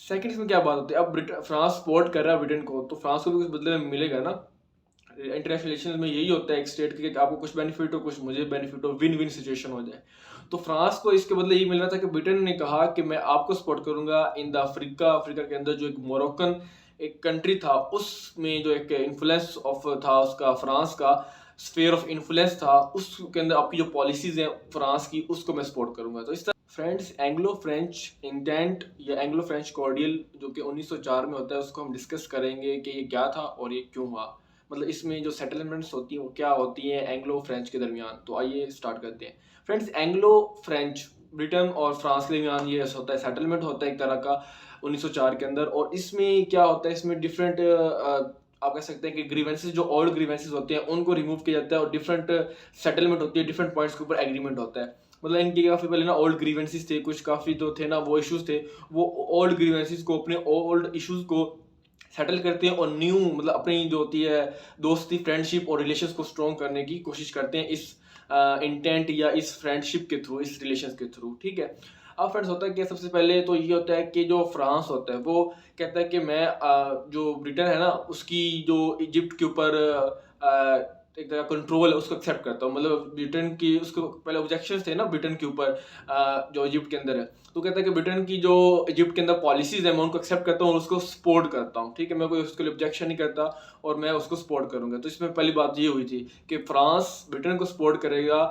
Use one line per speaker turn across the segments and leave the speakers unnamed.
Second इसमें क्या बात होती है, अब फ्रांस सपोर्ट कर रहा है ब्रिटेन को, तो फ्रांस को भी कुछ बदले में मिलेगा ना। इंटरनेशनल रिलेशन में यही होता है एक स्टेट के, कि आपको कुछ बेनिफिट हो, कुछ मुझे बेनिफिट हो, विन विन सिचुएशन हो जाए। तो फ्रांस को इसके बदले यही मिल रहा था कि ब्रिटेन ने कहा कि मैं आपको सपोर्ट करूंगा इन द अफ्रीका। अफ्रीका के अंदर जो एक मोरक्कन एक कंट्री था, उसमें जो एक इन्फ्लुएंस ऑफ था उसका, फ्रांस का स्फीयर ऑफ इन्फ्लुएंस था, उसके अंदर आपकी जो पॉलिसीज हैं फ्रांस की, उसको मैं सपोर्ट करूंगा। तो इस तरह फ्रेंड्स, एंग्लो फ्रेंच इंटेंट या एंग्लो फ्रेंच कॉर्डियल जो कि 1904 में होता है, उसको हम डिस्कस करेंगे कि ये क्या था और ये क्यों हुआ। मतलब इसमें जो सेटलमेंट्स होती हैं वो क्या होती हैं एंग्लो फ्रेंच के दरमियान। तो आइए स्टार्ट करते हैं फ्रेंड्स। एंग्लो फ्रेंच, ब्रिटेन और फ्रांस के दरमियान ये होता है सेटलमेंट होता है एक तरह का 1904 के अंदर। और इसमें क्या होता है, इसमें डिफरेंट आप कह सकते हैं कि ग्रीवेंसेस, जो ओल्ड ग्रीवेंसेस होते हैं उनको रिमूव किया जाता है, और डिफरेंट सेटलमेंट होती है, डिफरेंट पॉइंट्स के ऊपर एग्रीमेंट होता है। मतलब इनके काफ़ी पहले ना ओल्ड ग्रीवेंसेस थे, कुछ काफ़ी जो थे ना वो इश्यूज थे, वो ओल्ड ग्रीवेंसेस को, अपने ओल्ड इश्यूज को सेटल करते हैं, और न्यू मतलब अपनी जो होती है दोस्ती, फ्रेंडशिप और रिलेशंस को स्ट्रॉन्ग करने की कोशिश करते हैं इस इंटेंट या इस फ्रेंडशिप के थ्रू, इस रिलेशंस के थ्रू। ठीक है। अब फ्रेंड्स होता है कि सबसे पहले तो ये होता है कि जो फ्रांस होता है वो कहता है कि मैं जो ब्रिटेन है ना उसकी जो इजिप्ट के ऊपर एक तरह कंट्रोल है उसको एक्सेप्ट करता हूँ। मतलब ब्रिटेन की उसको पहले ऑब्जेक्शंस थे ना ब्रिटेन के ऊपर जो इजिप्ट के अंदर है, तो कहता है कि ब्रिटेन की जो इजिप्ट के अंदर पॉलिसीज है मैं उनको एक्सेप्ट करता हूँ और उसको सपोर्ट करता हूँ। ठीक है, मैं कोई उसके लिए ऑब्जेक्शन नहीं करता और मैं उसको सपोर्ट करूंगा। तो इसमें पहली बात ये हुई थी कि फ्रांस ब्रिटेन को सपोर्ट करेगा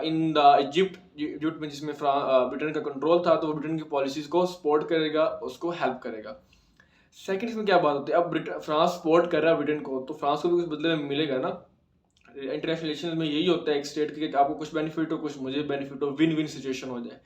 इन द इजिप्ट में, जिसमें ब्रिटेन का कंट्रोल था, तो वो ब्रिटेन की पॉलिसीज को सपोर्ट करेगा, उसको हेल्प करेगा। सेकंड इसमें क्या बात होती है, अब फ्रांस सपोर्ट कर रहा है ब्रिटेन को, तो फ्रांस को भी कुछ बदले में मिलेगा ना। इंटरनेशनल रिलेशन में यही होता है एक स्टेट के, कि आपको कुछ बेनिफिट हो, कुछ मुझे बेनिफिट हो, विन विन सिचुएशन हो जाए।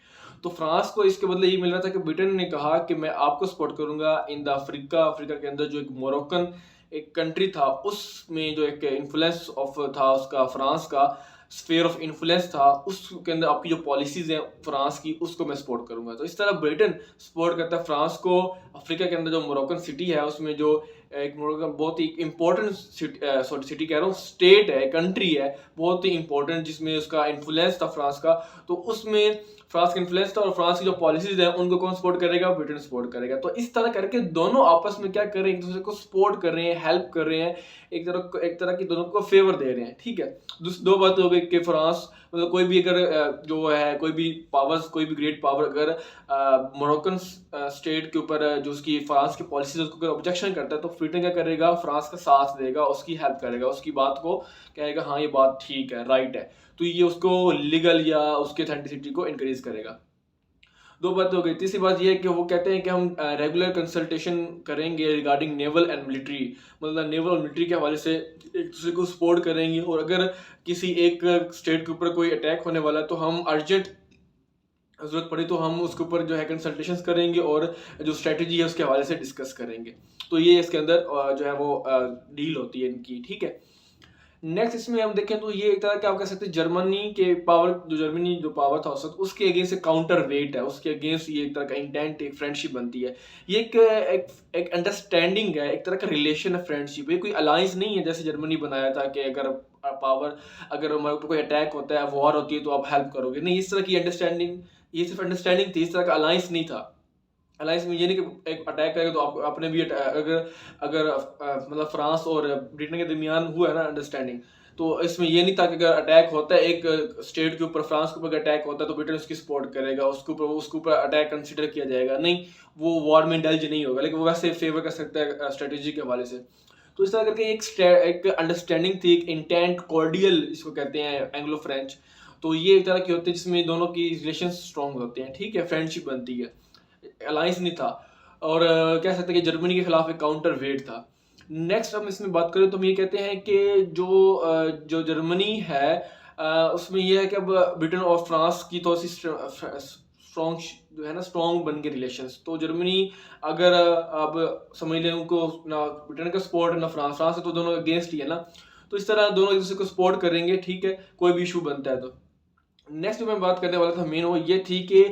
तो फ्रांस को इसके बदले यही मिल रहा था कि ब्रिटेन ने कहा कि मैं आपको सपोर्ट करूंगा इन द अफ्रीका। अफ्रीका के अंदर जो एक मोरक्कन एक कंट्री था, उसमें जो एक इन्फ्लुएंस ऑफ था उसका, फ्रांस का स्फीयर ऑफ इन्फ्लुएंस था, उसके अंदर आपकी जो पॉलिसीज हैं फ्रांस की, उसको मैं सपोर्ट करूंगा। तो इस तरह ब्रिटेन सपोर्ट करता है फ्रांस को। अफ्रीका के अंदर जो मोरक्कन सिटी है उसमें जो एक मोरक्कन बहुत ही इंपॉर्टेंट सिटी कह रहा हूँ, स्टेट है, कंट्री है, बहुत ही इंपॉर्टेंट, जिसमें उसका इन्फ्लुएंस था फ्रांस का, तो उसमें फ्रांस का इन्फ्लुएंस था, और फ्रांस की जो पॉलिसीज है उनको कौन सपोर्ट करेगा, ब्रिटेन सपोर्ट करेगा। तो इस तरह करके दोनों आपस में क्या कर रहे हैं, एक दूसरे को सपोर्ट कर रहे हैं, हेल्प कर रहे हैं, एक तरह की दोनों को फेवर दे रहे हैं। ठीक है। दो बात हो गई कि फ्रांस मतलब कोई भी अगर जो है कोई भी पावर्स, कोई भी ग्रेट पावर अगर मोरक्कन स्टेट के ऊपर जो उसकी फ्रांस की पॉलिसीज उसको अगर ऑब्जेक्शन करता है, तो ब्रिटेन क्या करेगा, फ्रांस का साथ देगा, उसकी हेल्प करेगा, उसकी बात को कहेगा हाँ ये बात ठीक है, राइट है। तो ये उसको लीगल या उसकी ऑथेंटिसिटी को इंक्रीज करेगा। दो बात हो गई। तीसरी बात ये है कि वो कहते हैं कि हम रेगुलर कंसल्टेशन करेंगे रिगार्डिंग नेवल एंड मिलिट्री, मतलब नेवल और मिलिट्री के हवाले से एक दूसरे को सपोर्ट करेंगे, और अगर किसी एक स्टेट के ऊपर कोई अटैक होने वाला है तो हम अर्जेंट जरूरत पड़ी तो हम उसके ऊपर जो है कंसल्टेशंस करेंगे और जो स्ट्रेटजी है उसके हवाले से डिस्कस करेंगे। तो ये इसके अंदर जो है वो डील होती है इनकी। ठीक है। नेक्स्ट इसमें हम देखें तो ये एक तरह का आप कह सकते हैं जर्मनी के पावर, जो जर्मनी जो पावर था औसत, उसके अगेंस्ट काउंटर वेट है, उसके अगेंस्ट ये एक तरह का इंटेंट, एक फ्रेंडशिप बनती है। ये एक अंडरस्टैंडिंग है, एक तरह का रिलेशन है, फ्रेंडशिप। ये कोई अलायंस नहीं है जैसे जर्मनी बनाया था कि अगर पावर, अगर हमारे ऊपर कोई अटैक होता है, वॉर होती है, तो आप हेल्प करोगे। नहीं, इस तरह की अंडरस्टैंडिंग, ये सिर्फ अंडरस्टैंडिंग थी, इस तरह का अलायंस नहीं था। अलायंस में ये नहीं कि एक अटैक करेगा तो आप अपने भी अगर अगर मतलब फ्रांस और ब्रिटेन के दरमियान हुआ है ना अंडरस्टैंडिंग, तो इसमें ये नहीं था कि अगर अटैक होता है एक स्टेट के ऊपर, फ्रांस के ऊपर अटैक होता है, तो ब्रिटेन उसकी सपोर्ट करेगा, उसके ऊपर अटैक कंसिडर किया जाएगा। नहीं, वो वॉर में इंडल्ज नहीं होगा, लेकिन वो वैसे फेवर कर सकता है स्ट्रेटेजी के हवाले से। तो इस तरह करके एक अंडरस्टैंडिंग थी, एक इंटेंट कॉर्डियल इसको कहते हैं एंग्लो फ्रेंच। तो ये एक तरह की होती है जिसमें दोनों की रिलेशन स्ट्रॉन्ग होते हैं। ठीक है, फ्रेंडशिप बनती है, अलायंस नहीं था। और कह सकते हैं कि जर्मनी के खिलाफ एक काउंटर वेट था। नेक्स्ट हम इसमें बात करें तो हम ये कहते हैं कि जो जर्मनी है उसमें ये है कि अब ब्रिटेन और फ्रांस की तो स्ट्रॉन्ग जो है ना, स्ट्रॉन्ग बन के रिलेशंस। तो जर्मनी अगर अब समझ लें उनको ना ब्रिटेन का सपोर्ट है ना फ्रांस है, तो दोनों अगेंस्ट ही है ना। तो इस तरह दोनों एक दूसरे को सपोर्ट करेंगे। ठीक है, कोई भी इशू बनता है तो। नेक्स्ट जो मैं बात करने वाला था मेन, वो ये थी कि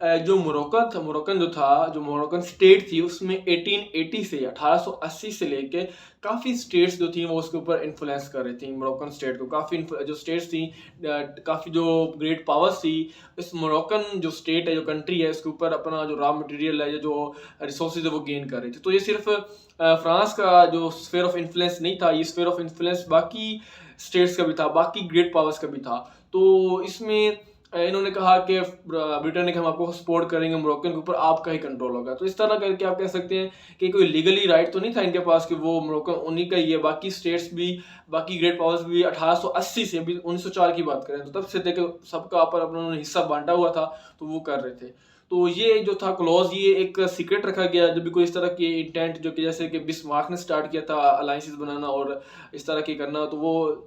जो मोरक्कन स्टेट थी उसमें 1880 से 1880 से लेके काफ़ी स्टेट्स जो थी वो उसके ऊपर इन्फ्लुएंस कर रही थी मोरक्कन स्टेट को। काफ़ी जो स्टेट्स थी, काफ़ी जो ग्रेट पावर्स थी, इस मोरक्कन जो स्टेट है, जो कंट्री है, इसके ऊपर अपना जो रॉ मटेरियल है, जो रिसोर्सेज है, वो गेन कर रही थी। तो ये सिर्फ फ्रांस का जो स्फीयर ऑफ इन्फ्लुएंस नहीं था, ये स्फीयर ऑफ इन्फ्लुएंस बाकी स्टेट्स का भी था, बाकी ग्रेट पावर्स का भी था। तो इसमें इन्होंने कहा कि ब्रिटेन ने कि हम आपको सपोर्ट करेंगे, मोरक्कन के ऊपर आपका ही कंट्रोल होगा। तो इस तरह करके आप कह सकते हैं कि कोई लीगली राइट तो नहीं था इनके पास कि वो मोरक्कन उन्हीं का ही है। बाकी स्टेट्स भी, बाकी ग्रेट पावर्स भी 1880 से, अभी 1904 की बात करें तो तब से देखे सबका पर अपना उन्होंने हिस्सा बांटा हुआ था, तो वो कर रहे थे। तो ये जो था क्लॉज, ये एक सीक्रेट रखा गया जब भी कोई इस तरह की इंटेंट, जो कि जैसे कि बिस्मार्क ने स्टार्ट किया था अलायंसेस बनाना और इस तरह की करना, तो वो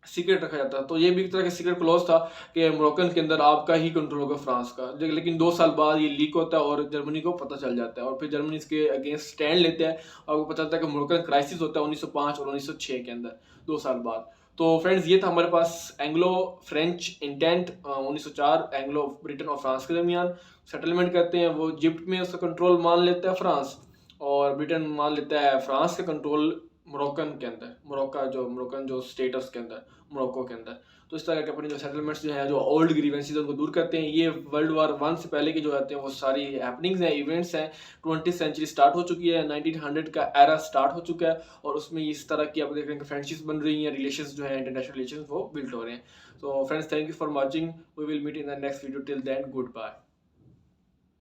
सीक्रेट रखा जाता। तो ये भी एक तरह का सीक्रेट क्लॉज था कि मोरक्कन के अंदर आपका ही कंट्रोल होगा फ्रांस का। लेकिन 2 साल बाद ये लीक होता है और जर्मनी को पता चल जाता है, और फिर जर्मनी इसके अगेंस्ट स्टैंड लेते हैं और आपको पता चलता है कि मोरक्कन क्राइसिस होता है 1905 और 1906 के अंदर, 2 साल बाद। तो फ्रेंड्स, ये था हमारे पास Anglo French entente 1904 Anglo Britain और फ्रांस के दरमियान। सेटलमेंट करते हैं, वो इजिप्ट में उसका कंट्रोल मान लेता है फ्रांस, और ब्रिटेन मान लेता है फ्रांस का कंट्रोल मोरक्कन के अंदर, मोरक्कन जो स्टेट है उसके अंदर, मोरक्को के अंदर। तो इस तरह के अपने जो सेटलमेंट्स जो हैं, जो ओल्ड ग्रीवेंसेस उनको दूर करते हैं। ये वर्ल्ड वार 1 से पहले के जो रहते हैं वो सारी हैपनिंग्स हैं, इवेंट्स हैं। 20th सेंचुरी स्टार्ट हो चुकी है, 1900 का एरा स्टार्ट हो चुका है, और उसमें इस तरह की आप देख रहे हैं कि फ्रेंडशिप्स बन रही हैं, रिलेशंस जो हैं, इंटरनेशनल रिलेशंस वो बिल्ड हो रहे हैं। तो friends, thank you for watching, we will meet in the next video, till then good bye.